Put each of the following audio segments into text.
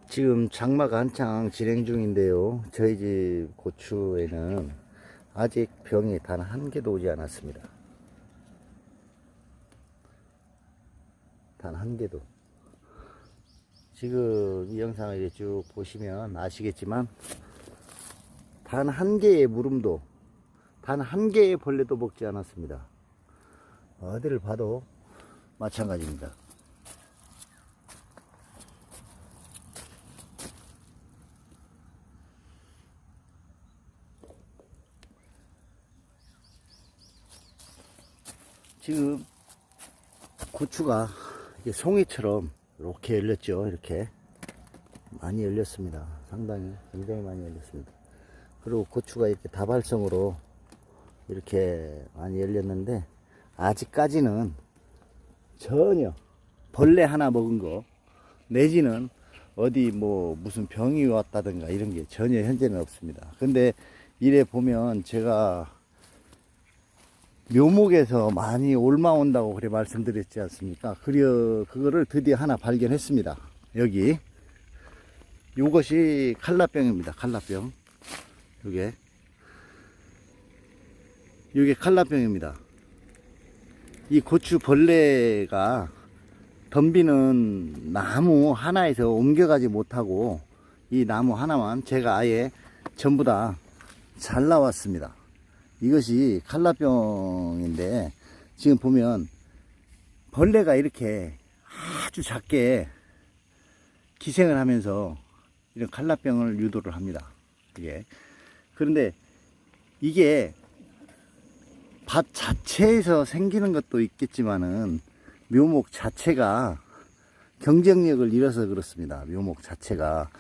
지금 장마가 한창 진행 중인데요. 저희 집 고추에는 아직 병이 단 한 개도 오지 않았습니다. 단 한 개도. 지금 이 영상을 이제 쭉 보시면 아시겠지만 단 한 개의 물음도, 단 한 개의 벌레도 먹지 않았습니다. 어디를 봐도 마찬가지입니다. 지금 고추가 이게 송이처럼 이렇게 열렸죠. 이렇게 많이 열렸습니다. 상당히 굉장히 많이 열렸습니다. 그리고 고추가 이렇게 다발성으로 이렇게 많이 열렸는데 아직까지는 전혀 벌레 하나 먹은 거 내지는 어디 뭐 무슨 병이 왔다든가 이런 게 전혀 현재는 없습니다. 근데 이래 보면 제가 묘목에서 많이 옮아온다고 그래 말씀드렸지 않습니까? 그거를 드디어 하나 발견했습니다. 여기 요것이 칼라병입니다. 칼라병. 요게 칼라병입니다. 이 고추 벌레가 덤비는 나무 하나에서 옮겨가지 못하고 이 나무 하나만 제가 아예 전부 다 잘라왔습니다. 이것이 칼라병인데 지금 보면 벌레가 이렇게 아주 작게 기생을 하면서 이런 칼라병을 유도를 합니다. 그런데 이게 밭 자체에서 생기는 것도 있겠지만은 묘목 자체가 경쟁력을 잃어서 그렇습니다. 묘목 자체가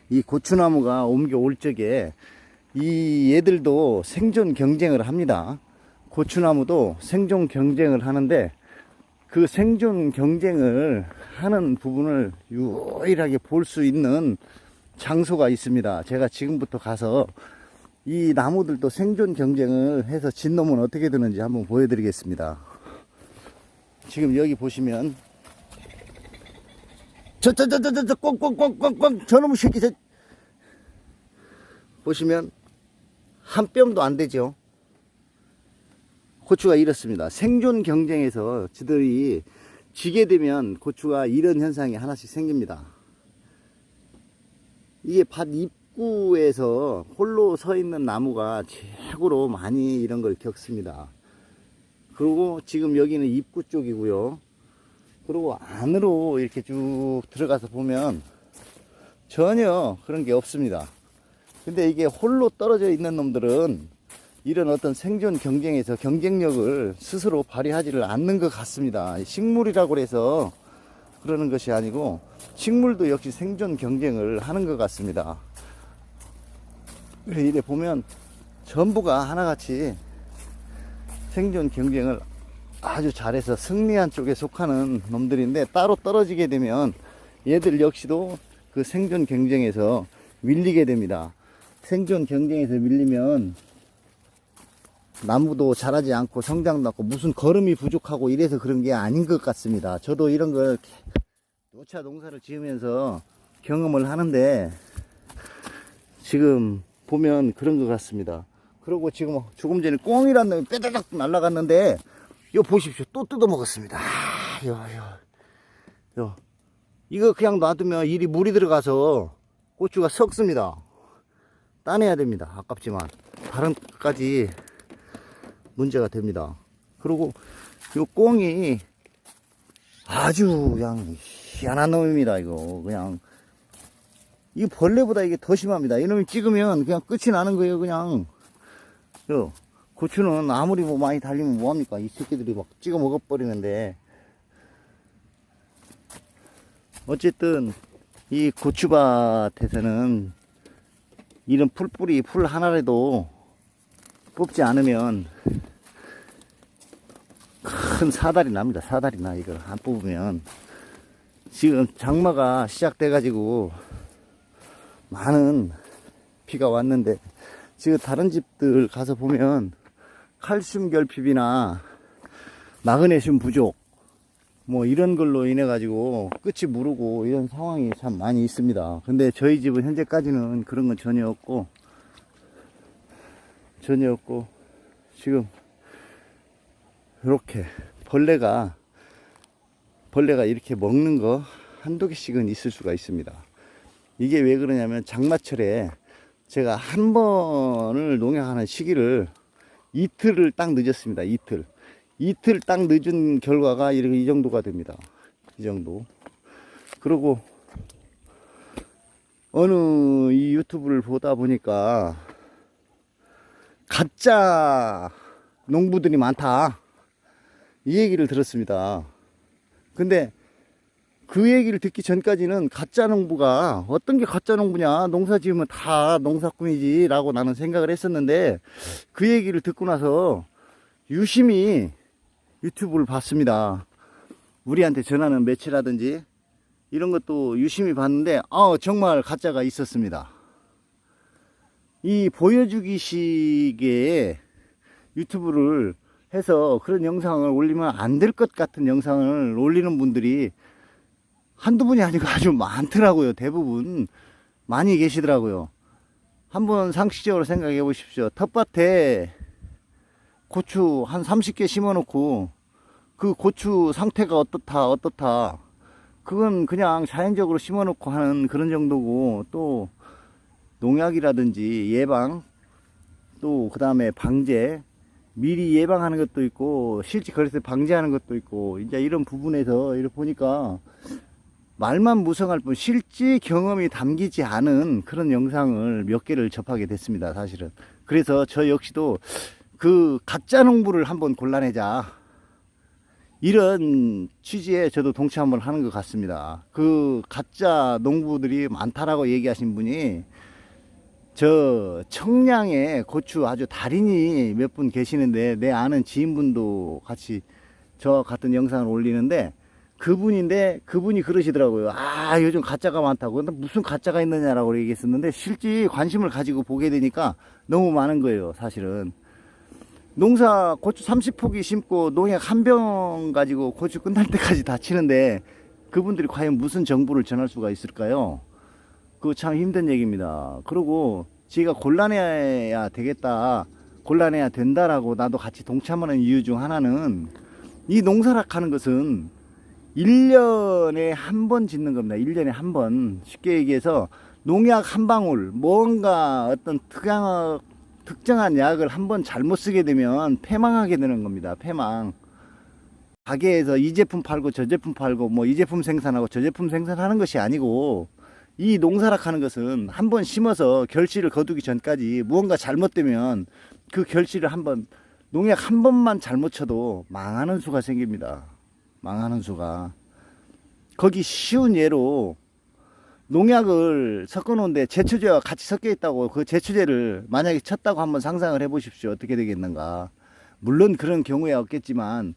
이 고추나무가 옮겨올 적에 이 얘들도 생존 경쟁을 합니다. 고추나무도 생존 경쟁을 하는데 그 생존 경쟁을 하는 부분을 유일하게 볼 수 있는 장소가 있습니다. 제가 지금부터 가서 이 나무들도 생존 경쟁을 해서 진놈은 어떻게 되는지 한번 보여드리겠습니다. 지금 여기 보시면 꽁꽁꽁꽁꽁 저놈의 새끼 보시면 한 뼘도 안 되죠. 고추가 이렇습니다. 생존 경쟁에서 지들이 지게 되면 고추가 이런 현상이 하나씩 생깁니다. 이게 밭 입구에서 홀로 서 있는 나무가 최고로 많이 이런 걸 겪습니다. 그리고 지금 여기는 입구 쪽이고요. 그리고 안으로 이렇게 쭉 들어가서 보면 전혀 그런 게 없습니다. 근데 이게 홀로 떨어져 있는 놈들은 이런 어떤 생존 경쟁에서 경쟁력을 스스로 발휘하지를 않는 것 같습니다. 식물이라고 해서 그러는 것이 아니고 식물도 역시 생존 경쟁을 하는 것 같습니다. 이래 보면 전부가 하나같이 생존 경쟁을 아주 잘해서 승리한 쪽에 속하는 놈들인데 따로 떨어지게 되면 얘들 역시도 그 생존 경쟁에서 밀리게 됩니다. 생존 경쟁에서 밀리면 나무도 자라지 않고 성장도 않고 무슨 거름이 부족하고 이래서 그런 게 아닌 것 같습니다. 저도 이런 걸 노차 농사를 지으면서 경험을 하는데 지금 보면 그런 것 같습니다. 그리고 지금 조금 전에 꽁이라는 놈이 빼다닥 날아갔는데 이거 보십시오. 또 뜯어 먹었습니다. 이거 그냥 놔두면 물이 들어가서 고추가 썩습니다. 따내야 됩니다. 아깝지만 다른 것까지 문제가 됩니다. 그리고 이 꽁이 아주 그냥 희한한 놈입니다. 이거 그냥 이 벌레보다 이게 더 심합니다. 이놈이 찍으면 그냥 끝이 나는 거예요. 그냥 고추는 아무리 뭐 많이 달리면 뭐합니까? 이 새끼들이 막 찍어 먹어버리는데 어쨌든 이 고추밭에서는 이런 풀뿌리 풀 하나라도 뽑지 않으면 큰 사달이 납니다. 사달이 나. 이걸 안 뽑으면 지금 장마가 시작돼 가지고 많은 비가 왔는데 지금 다른 집들 가서 보면 칼슘 결핍이나 마그네슘 부족 뭐 이런 걸로 인해 가지고 끝이 무르고 이런 상황이 참 많이 있습니다. 근데 저희 집은 현재까지는 그런 건 전혀 없고 지금 이렇게 벌레가 이렇게 먹는 거 한두 개씩은 있을 수가 있습니다. 이게 왜 그러냐면 장마철에 제가 한 번을 농약하는 시기를 이틀을 딱 늦었습니다. 이틀 딱 늦은 결과가 이렇게 이 정도가 됩니다. 이 정도. 그리고 어느 이 유튜브를 보다 보니까 가짜 농부들이 많다, 이 얘기를 들었습니다. 근데 그 얘기를 듣기 전까지는 가짜 농부가 어떤 게 가짜 농부냐, 농사 지으면 다 농사꾼이지 라고 나는 생각을 했었는데, 그 얘기를 듣고 나서 유심히 유튜브를 봤습니다. 우리한테 전하는 매체라든지 이런 것도 유심히 봤는데 정말 가짜가 있었습니다. 이 보여주기식의 유튜브를 해서 그런 영상을 올리면 안 될 것 같은 영상을 올리는 분들이 한두 분이 아니고 아주 많더라고요. 대부분 많이 계시더라고요. 한번 상식적으로 생각해 보십시오. 텃밭에 고추 한 30개 심어 놓고 그 고추 상태가 어떻다 그건 그냥 자연적으로 심어 놓고 하는 그런 정도고, 또 농약이라든지 예방, 또 그 다음에 방제, 미리 예방하는 것도 있고 실제 그래서 방제하는 것도 있고, 이제 이런 부분에서 이렇게 보니까 말만 무성할 뿐 실제 경험이 담기지 않은 그런 영상을 몇 개를 접하게 됐습니다, 사실은. 그래서 저 역시도 그 가짜 농부를 한번 골라내자, 이런 취지에 저도 동참 한번 하는 것 같습니다. 그 가짜 농부들이 많다라고 얘기하신 분이 저 청량에 고추 아주 달인이 몇 분 계시는데, 내 아는 지인분도 같이 저 같은 영상을 올리는데, 그분이 그러시더라고요. 요즘 가짜가 많다고. 근데 무슨 가짜가 있느냐라고 얘기했었는데, 실제 관심을 가지고 보게 되니까 너무 많은 거예요, 사실은. 농사 고추 30포기 심고 농약 한 병 가지고 고추 끝날 때까지 다 치는데, 그분들이 과연 무슨 정보를 전할 수가 있을까요? 그거 참 힘든 얘기입니다. 그리고 제가 골라내야 되겠다, 골라내야 된다라고 나도 같이 동참하는 이유 중 하나는, 이 농사락 하는 것은 1년에 한 번 짓는 겁니다. 1년에 한 번. 쉽게 얘기해서 농약 한 방울, 뭔가 어떤 특정한 약을 한 번 잘못 쓰게 되면 패망하게 되는 겁니다. 패망. 가게에서 이 제품 팔고 저 제품 팔고 뭐 이 제품 생산하고 저 제품 생산하는 것이 아니고, 이 농사락 하는 것은 한 번 심어서 결실을 거두기 전까지 무언가 잘못되면 그 결실을 농약 한 번만 잘못 쳐도 망하는 수가 생깁니다. 망하는 수가. 거기 쉬운 예로 농약을 섞어 놓은데 제초제와 같이 섞여 있다고, 그 제초제를 만약에 쳤다고 한번 상상을 해 보십시오. 어떻게 되겠는가. 물론 그런 경우에 없겠지만,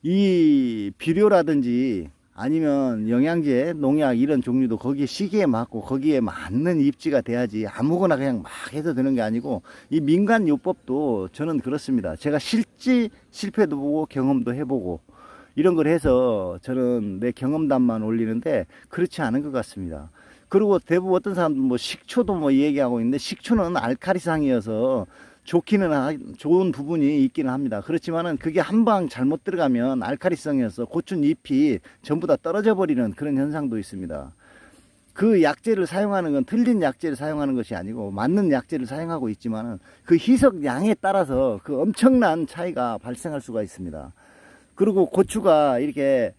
이 비료라든지 아니면 영양제, 농약 이런 종류도 거기에 시기에 맞고 거기에 맞는 입지가 돼야지 아무거나 그냥 막 해도 되는 게 아니고, 이 민간요법도 저는 그렇습니다. 제가 실제 실패도 보고 경험도 해보고 이런 걸 해서 저는 내 경험담만 올리는데, 그렇지 않은 것 같습니다. 그리고 대부분 어떤 사람들 뭐 식초도 뭐 얘기하고 있는데, 식초는 알카리상이어서 좋은 부분이 있기는 합니다. 그렇지만은 그게 한 방 잘못 들어가면 알카리성이어서 고추잎이 전부 다 떨어져 버리는 그런 현상도 있습니다. 그 약재를 사용하는 건 틀린 약재를 사용하는 것이 아니고 맞는 약재를 사용하고 있지만은 그 희석량에 따라서 그 엄청난 차이가 발생할 수가 있습니다. 그리고 고추가 이렇게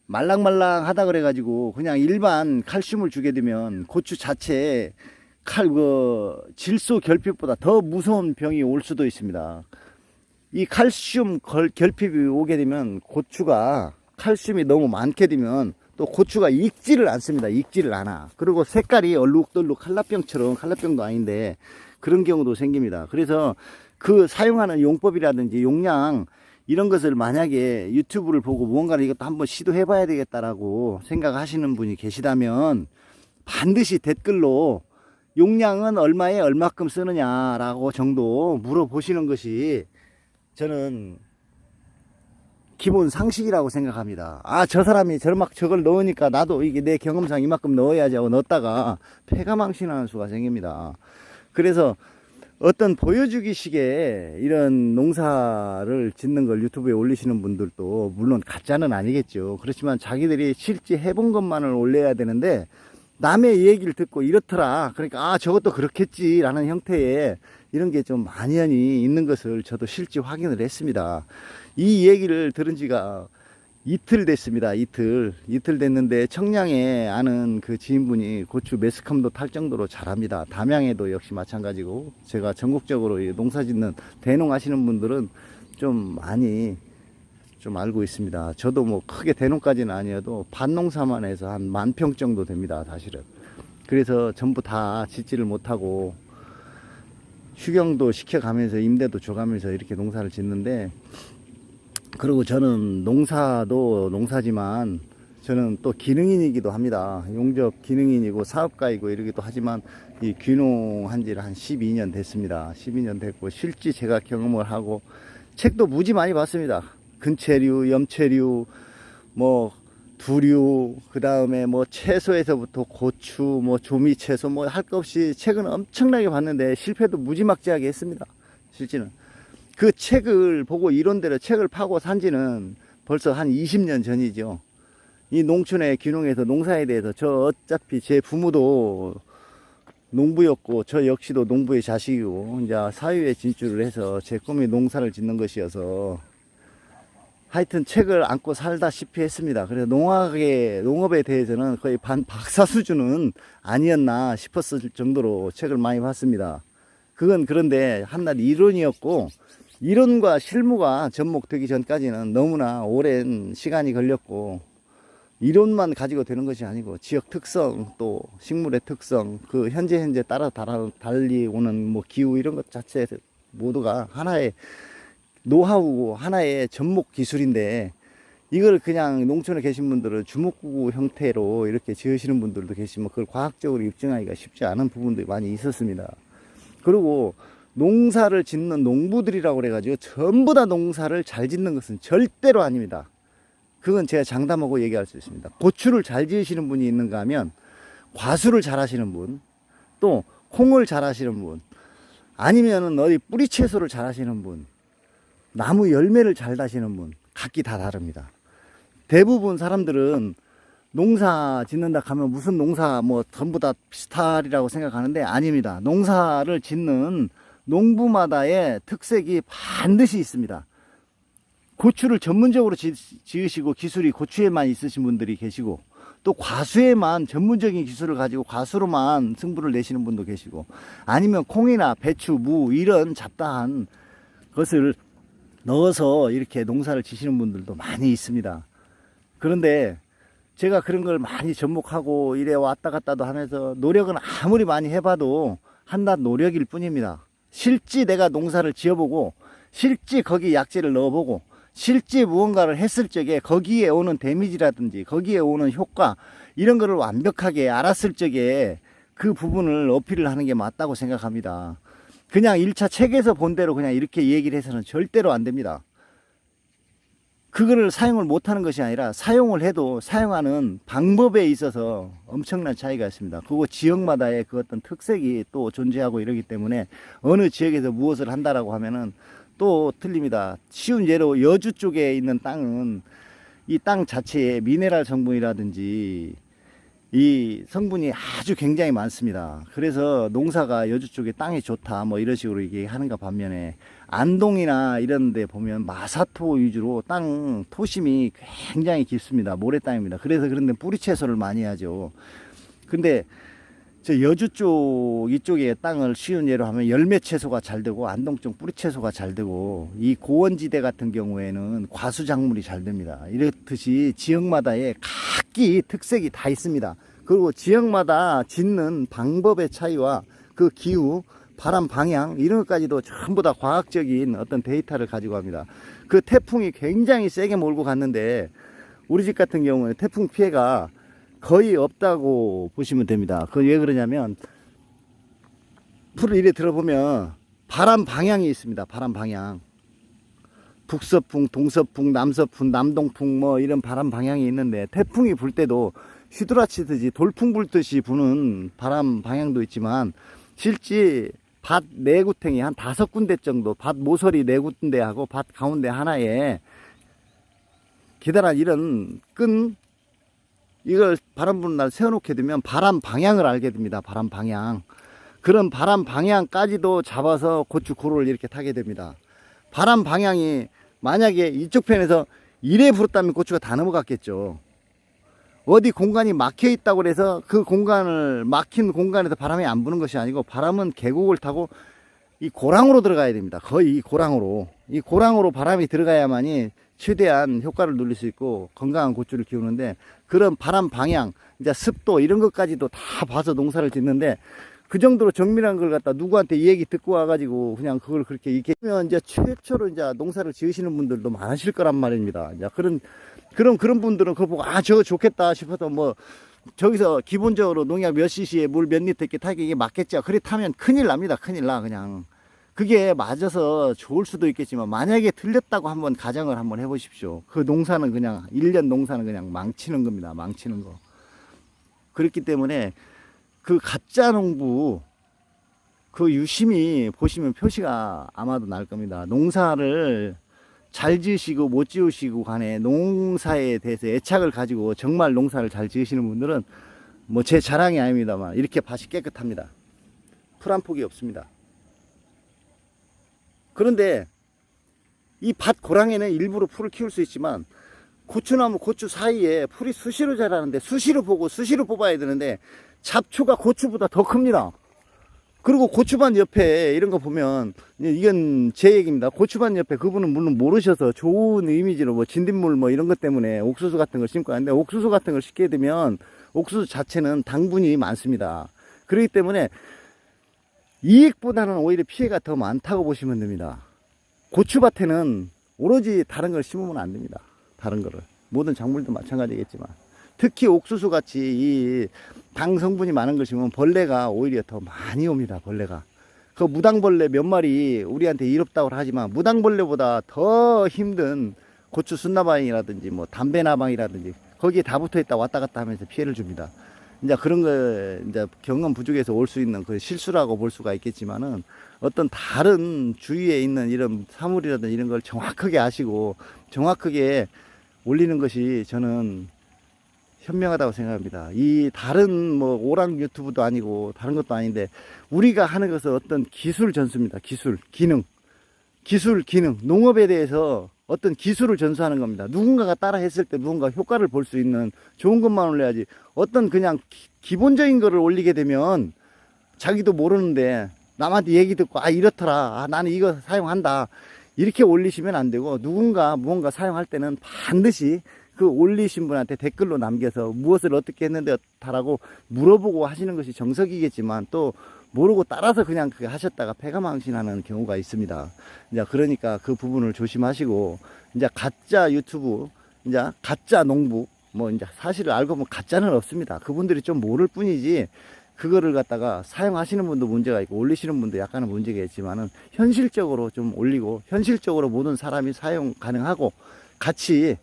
말랑말랑하다 그래가지고 그냥 일반 칼슘을 주게 되면 고추 자체에 질소 결핍보다 더 무서운 병이 올 수도 있습니다. 이 칼슘 결핍이 오게 되면, 고추가 칼슘이 너무 많게 되면 또 고추가 익지를 않습니다. 익지를 않아. 그리고 색깔이 얼룩덜룩 칼라병처럼, 칼라병도 아닌데 그런 경우도 생깁니다. 그래서 그 사용하는 용법이라든지 용량 이런 것을 만약에 유튜브를 보고 무언가를 이것도 한번 시도해 봐야 되겠다라고 생각하시는 분이 계시다면, 반드시 댓글로 용량은 얼마에 얼마큼 쓰느냐라고 정도 물어보시는 것이 저는 기본 상식이라고 생각합니다. 아, 저 사람이 저걸 넣으니까 나도 이게 내 경험상 이만큼 넣어야지 하고 넣었다가 폐가 망신하는 수가 생깁니다. 그래서 어떤 보여주기식의 이런 농사를 짓는 걸 유튜브에 올리시는 분들도 물론 가짜는 아니겠죠. 그렇지만 자기들이 실제 해본 것만을 올려야 되는데 남의 얘기를 듣고 이렇더라, 그러니까 아 저것도 그렇겠지라는 형태의 이런 게 좀 만연히 있는 것을 저도 실제 확인을 했습니다. 이 얘기를 들은 지가 이틀 됐습니다. 이틀 됐는데 청량에 아는 그 지인분이 고추 매스컴도 탈 정도로 잘합니다. 담양에도 역시 마찬가지고, 제가 전국적으로 농사 짓는 대농 하시는 분들은 좀 많이 좀 알고 있습니다. 저도 뭐 크게 대농까지는 아니어도 밭농사만 해서 한 10,000평 정도 됩니다, 사실은. 그래서 전부 다 짓지를 못하고 휴경도 시켜가면서 임대도 줘가면서 이렇게 농사를 짓는데, 그리고 저는 농사도 농사지만 저는 또 기능인이기도 합니다. 용접 기능인이고 사업가이고 이러기도 하지만 이 귀농한 지를 한 12년 됐습니다. 12년 됐고 실제 제가 경험을 하고 책도 무지 많이 봤습니다. 근체류, 염체류, 뭐 두류, 그 다음에 뭐 채소에서부터 고추, 뭐 조미채소, 뭐 할 것 없이 책은 엄청나게 봤는데 실패도 무지막지하게 했습니다. 실제는. 그 책을 보고 이론대로 책을 파고 산지는 벌써 한 20년 전이죠. 이 농촌의 귀농에서 농사에 대해서 저 어차피 제 부모도 농부였고 저 역시도 농부의 자식이고 이제 사회에 진출을 해서 제 꿈이 농사를 짓는 것이어서 하여튼 책을 안고 살다시피 했습니다. 그래서 농업에 대해서는 거의 박사 수준은 아니었나 싶었을 정도로 책을 많이 봤습니다. 그건 그런데 한낱 이론이었고, 이론과 실무가 접목되기 전까지는 너무나 오랜 시간이 걸렸고, 이론만 가지고 되는 것이 아니고 지역 특성, 또 식물의 특성, 그 현재 따라 달리 오는 뭐 기후 이런 것 자체 모두가 하나의 노하우고 하나의 접목 기술인데, 이걸 그냥 농촌에 계신 분들은 주먹구구 형태로 이렇게 지으시는 분들도 계시면 그걸 과학적으로 입증하기가 쉽지 않은 부분들이 많이 있었습니다. 그리고 농사를 짓는 농부들이라고 그래가지고 전부 다 농사를 잘 짓는 것은 절대로 아닙니다. 그건 제가 장담하고 얘기할 수 있습니다. 고추를 잘 지으시는 분이 있는가 하면 과수를 잘 하시는 분, 또 콩을 잘 하시는 분, 아니면은 어디 뿌리 채소를 잘 하시는 분, 나무 열매를 잘 다시는 분, 각기 다 다릅니다. 대부분 사람들은 농사 짓는다 하면 무슨 농사 뭐 전부 다 비슷하리라고 생각하는데 아닙니다. 농사를 짓는 농부마다의 특색이 반드시 있습니다. 고추를 전문적으로 지으시고 기술이 고추에만 있으신 분들이 계시고, 또 과수에만 전문적인 기술을 가지고 과수로만 승부를 내시는 분도 계시고, 아니면 콩이나 배추, 무 이런 잡다한 것을 넣어서 이렇게 농사를 지시는 분들도 많이 있습니다. 그런데 제가 그런 걸 많이 접목하고 이래 왔다 갔다도 하면서 노력은 아무리 많이 해봐도 한낱 노력일 뿐입니다. 실제 내가 농사를 지어보고 실제 거기 약재를 넣어보고 실제 무언가를 했을 적에 거기에 오는 데미지라든지 거기에 오는 효과 이런 거를 완벽하게 알았을 적에 그 부분을 어필을 하는 게 맞다고 생각합니다. 그냥 1차 책에서 본 대로 그냥 이렇게 얘기를 해서는 절대로 안 됩니다. 그거를 사용을 못하는 것이 아니라 사용을 해도 사용하는 방법에 있어서 엄청난 차이가 있습니다. 그리고 지역마다의 그 어떤 특색이 또 존재하고 이러기 때문에 어느 지역에서 무엇을 한다라고 하면은 또 틀립니다. 쉬운 예로 여주 쪽에 있는 땅은 이 땅 자체에 미네랄 성분이라든지 이 성분이 아주 굉장히 많습니다. 그래서 농사가 여주 쪽에 땅이 좋다 뭐 이런 식으로 얘기하는가 반면에, 안동이나 이런 데 보면 마사토 위주로 땅 토심이 굉장히 깊습니다. 모래땅입니다. 그래서 그런데 뿌리 채소를 많이 하죠. 근데 저 여주 쪽 이쪽에 땅을 쉬운 예로 하면 열매 채소가 잘 되고 안동 쪽 뿌리 채소가 잘 되고, 이 고원지대 같은 경우에는 과수 작물이 잘 됩니다. 이렇듯이 지역마다의 각기 특색이 다 있습니다. 그리고 지역마다 짓는 방법의 차이와 그 기후, 바람 방향 이런 것까지도 전부 다 과학적인 어떤 데이터를 가지고 합니다. 그 태풍이 굉장히 세게 몰고 갔는데 우리 집 같은 경우는 태풍 피해가 거의 없다고 보시면 됩니다. 그 왜 그러냐면 풀을 이래 들어보면 바람 방향이 있습니다. 바람 방향. 북서풍, 동서풍, 남서풍, 남동풍 뭐 이런 바람 방향이 있는데, 태풍이 불 때도 휘두라치듯이 돌풍 불듯이 부는 바람 방향도 있지만, 실제 밭 내구탱이 한 5군데 정도, 밭 모서리 4군데하고 밭 가운데 하나에 기다란 이런 끈, 이걸 바람 부는 날 세워놓게 되면 바람 방향을 알게 됩니다. 바람 방향. 그런 바람 방향까지도 잡아서 고추 고루를 이렇게 타게 됩니다. 바람 방향이 만약에 이쪽 편에서 이래 불었다면 고추가 다 넘어갔겠죠. 어디 공간이 막혀 있다고 해서 그 공간을, 막힌 공간에서 바람이 안 부는 것이 아니고, 바람은 계곡을 타고 이 고랑으로 들어가야 됩니다. 거의 이 고랑으로. 이 고랑으로 바람이 들어가야만이 최대한 효과를 누릴 수 있고 건강한 고추를 키우는데, 그런 바람 방향, 이제 습도 이런 것까지도 다 봐서 농사를 짓는데, 그 정도로 정밀한 걸 갖다 누구한테 이 얘기 듣고 와가지고 그냥 그걸 그렇게 이렇게 하면 이제 최초로 이제 농사를 지으시는 분들도 많으실 거란 말입니다. 이제 그런 분들은 그걸 보고 저거 좋겠다 싶어서 뭐 저기서 기본적으로 농약 몇 cc에 물 몇 리터 이렇게 타기 이게 맞겠죠. 그래 타면 큰일 납니다. 큰일 나. 그냥 그게 맞아서 좋을 수도 있겠지만, 만약에 틀렸다고 한번 가정을 한번 해보십시오. 그 농사는 그냥 1년 농사는 그냥 망치는 겁니다. 망치는 거. 그렇기 때문에 그 가짜 농부 그 유심히 보시면 표시가 아마도 날 겁니다. 농사를 잘 지으시고 못 지으시고 간에 농사에 대해서 애착을 가지고 정말 농사를 잘 지으시는 분들은 뭐 제 자랑이 아닙니다만 이렇게 밭이 깨끗합니다. 풀 한 폭이 없습니다. 그런데 이 밭 고랑에는 일부러 풀을 키울 수 있지만, 고추나무 고추 사이에 풀이 수시로 자라는데 수시로 보고 수시로 뽑아야 되는데 잡초가 고추보다 더 큽니다. 그리고 고추밭 옆에 이런 거 보면, 이건 제 얘기입니다. 고추밭 옆에 그분은 물론 모르셔서 좋은 이미지로 뭐 진딧물 뭐 이런 것 때문에 옥수수 같은 걸 심고 하는데, 옥수수 같은 걸 심게 되면 옥수수 자체는 당분이 많습니다. 그렇기 때문에 이익보다는 오히려 피해가 더 많다고 보시면 됩니다. 고추밭에는 오로지 다른 걸 심으면 안 됩니다. 다른 거를. 모든 작물도 마찬가지겠지만. 특히 옥수수 같이 이 당 성분이 많은 걸 심으면 벌레가 오히려 더 많이 옵니다. 벌레가. 그 무당벌레 몇 마리 우리한테 이롭다고 하지만, 무당벌레보다 더 힘든 고추 순나방이라든지 뭐 담배나방이라든지 거기에 다 붙어 있다 왔다 갔다 하면서 피해를 줍니다. 이제 그런 거 이제 경험 부족에서 올 수 있는 그 실수라고 볼 수가 있겠지만은, 어떤 다른 주위에 있는 이런 사물이라든지 이런 걸 정확하게 아시고 정확하게 올리는 것이 저는 현명하다고 생각합니다. 이 다른 뭐 오락 유튜브도 아니고 다른 것도 아닌데, 우리가 하는 것은 어떤 기술 전수입니다. 기술, 기능, 농업에 대해서 어떤 기술을 전수하는 겁니다. 누군가가 따라 했을 때 누군가 효과를 볼 수 있는 좋은 것만 올려야지, 어떤 그냥 기본적인 거를 올리게 되면 자기도 모르는데 남한테 얘기 듣고 이렇더라, 나는 이거 사용한다, 이렇게 올리시면 안 되고, 누군가 무언가 사용할 때는 반드시 그 올리신 분한테 댓글로 남겨서 무엇을 어떻게 했는데 다라고 물어보고 하시는 것이 정석이겠지만, 또 모르고 따라서 그냥 그게 하셨다가 패가망신하는 경우가 있습니다. 이제 그러니까 그 부분을 조심하시고, 이제 가짜 유튜브, 이제 가짜 농부, 뭐 이제 사실을 알고 보면 가짜는 없습니다. 그분들이 좀 모를 뿐이지, 그거를 갖다가 사용하시는 분도 문제가 있고 올리시는 분도 약간은 문제가 있지만은, 현실적으로 좀 올리고 현실적으로 모든 사람이 사용 가능하고 같이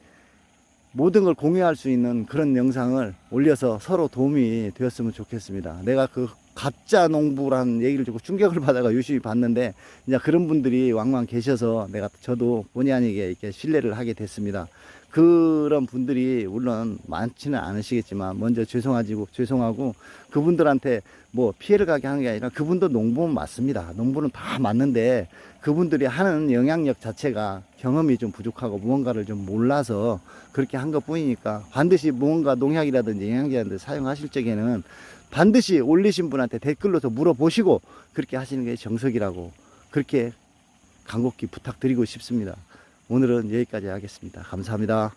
모든 걸 공유할 수 있는 그런 영상을 올려서 서로 도움이 되었으면 좋겠습니다. 내가 그 가짜 농부라는 얘기를 듣고 충격을 받아가 유심히 봤는데, 이제 그런 분들이 왕왕 계셔서 저도 본의 아니게 이렇게 신뢰를 하게 됐습니다. 그런 분들이 물론 많지는 않으시겠지만 먼저 죄송하고 그분들한테 뭐 피해를 가게 하는 게 아니라, 그분도 농부는 맞습니다. 농부는 다 맞는데 그분들이 하는 영향력 자체가 경험이 좀 부족하고 무언가를 좀 몰라서 그렇게 한 것 뿐이니까, 반드시 무언가 농약이라든지 영양제라든지 사용하실 적에는 반드시 올리신 분한테 댓글로서 물어보시고 그렇게 하시는 게 정석이라고, 그렇게 간곡히 부탁드리고 싶습니다. 오늘은 여기까지 하겠습니다. 감사합니다.